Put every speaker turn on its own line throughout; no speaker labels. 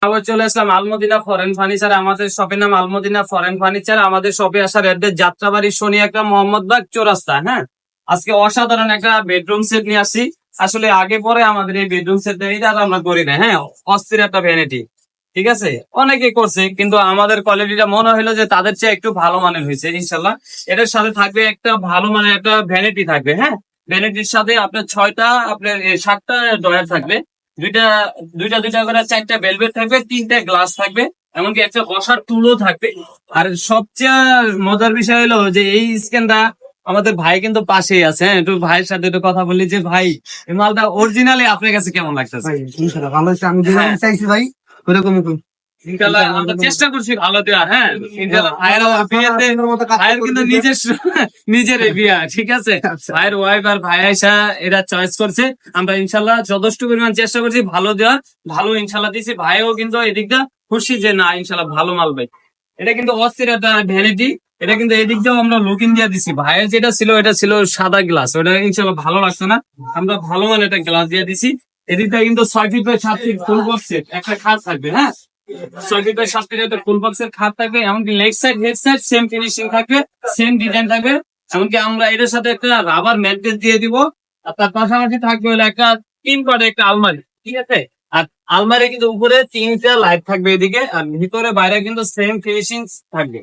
আবার চলে আসলাম Al Madina foreign furniture. আমাদের শপের নাম আলমদিনা ফরেন ফার্নিচার। আমাদের শপে আসার অ্যাড্রেস যাত্রাবাড়ি শনি একটা মোহাম্মদবাগ চৌরাস্তা। হ্যাঁ, আজকে অসাধারণ একটা বেডরুম সেট নিয়ে আসছি। আসলে আগে পরে আমাদের এই বেডরুম সেট এটা আমরা করি না। হ্যাঁ, অস্থির একটা ভ্যানিটি, ঠিক আছে, অনেকে করছে, কিন্তু আমাদের কোয়ালিটিটা মনে হলো যে তাদের চেয়ে একটু ভালো মানের হয়েছে ইনশাল্লাহ। এটার সাথে থাকবে একটা ভালো মানের একটা ভ্যানিটি থাকবে। হ্যাঁ, ভ্যানিটির সাথে আপনার 6টা আপনার 7টা ড্রয়ার থাকবে, দুইটা দুইটা দুইটা করে 4টা ভেলভেট থাকবে, 3টা গ্লাস থাকবে, এমনকি একটা বসার টুলও থাকবে। আর সবচেয়ে মজার বিষয় হলো যে এই স্ক্যানটা আমাদের ভাই কিন্তু পাশেই আছে। হ্যাঁ, একটু ভাইয়ের সাথে একটু কথা বলি যে ভাই, এই মালটা অরিজিনালি আপনার কাছে কেমন লাগতেছে?
ভাই ইনশাআল্লাহ ভালো হচ্ছে, আমি যেরকম চাইছি ভাই ওরকমই তো।
ইনশাআল্লাহ আমরা চেষ্টা করছি ভালো দেওয়ার। হ্যাঁ, ইনশাআল্লাহ ভাইয়ের বিয়েতে ভাইয়ের কিন্তু নিজস্ব নিজের বিয়া, ঠিক আছে। ভাইয়ের ওয়াইফ আর ভাই আয়সা এরা চয়েস করছে, আমরা ইনশাআল্লাহ যথেষ্ট পরিমাণ চেষ্টা করছি ভালো দেওয়ার। ভালো ইনশাআল্লাহ দিছি, ভাইও কিন্তু এদিকটা খুশি যে না ইনশাআল্লাহ ভালো মাল ভাই। এটা কিন্তু অস্থির একটা ভ্যানিটি। এটা কিন্তু এদিক দিয়েও আমরা লুকিং দিয়ে দিছি। ভাইয়ের যেটা ছিল এটা ছিল সাদা গ্লাস, ওটা ইনশাআল্লাহ ভালো লাগতো না, আমরা ভালো মানে একটা গ্লাস দিয়ে দিছি। এদিকটা কিন্তু 6 ফিট বাই 7 ফিট ফুল বক্সের একটা খাট থাকবে। হ্যাঁ, 6 ফিট বাই 7 ফিট একটা ফুল বক্সের খাট থাকবে, এমনকি leg side head side same finishing থাকবে, সেম ডিজাইন থাকবে। এমনকি আমরা এটার সাথে একটা রাবার ম্যাট্রেস দিয়ে দিব। আর তার পাশাপাশি থাকবে হলো একটা 3 পার্টের একটা আলমারি, ঠিক আছে। আর আলমারি কিন্তু উপরে 3টা লাইট থাকবে এদিকে, আর ভিতরে বাইরে কিন্তু সেম ফিনিশিং থাকবে।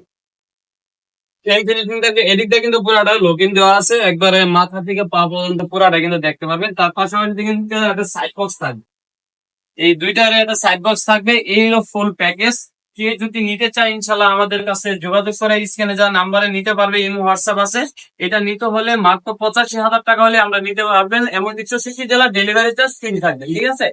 সেম ফিনিশিং থাকবে। এদিকটা কিন্তু পুরাটা লোকিং দেওয়া আছে, একবারে মাথা থেকে পা পর্যন্ত পুরাটা কিন্তু দেখতে পাবেন। তার পাশাপাশি কিন্তু একটা সাইড বক্স থাকবে, এই দুইটার একটা সাইড বক্স থাকবে। এই হলো ফুল প্যাকেজ। কে যদি নিতে চায় ইনশাল্লাহ আমাদের কাছে যোগাযোগ করে স্ক্রিনে যা নাম্বারে নিতে পারবে, ইমো হোয়াটসঅ্যাপ আছে। এটা নিতে হলে মাত্র 85,000 টাকা হলে আমরা নিতে পারবেন। এমন 160 জেলা ডেলিভারি চার্জ ফ্রি থাকবে, ঠিক আছে।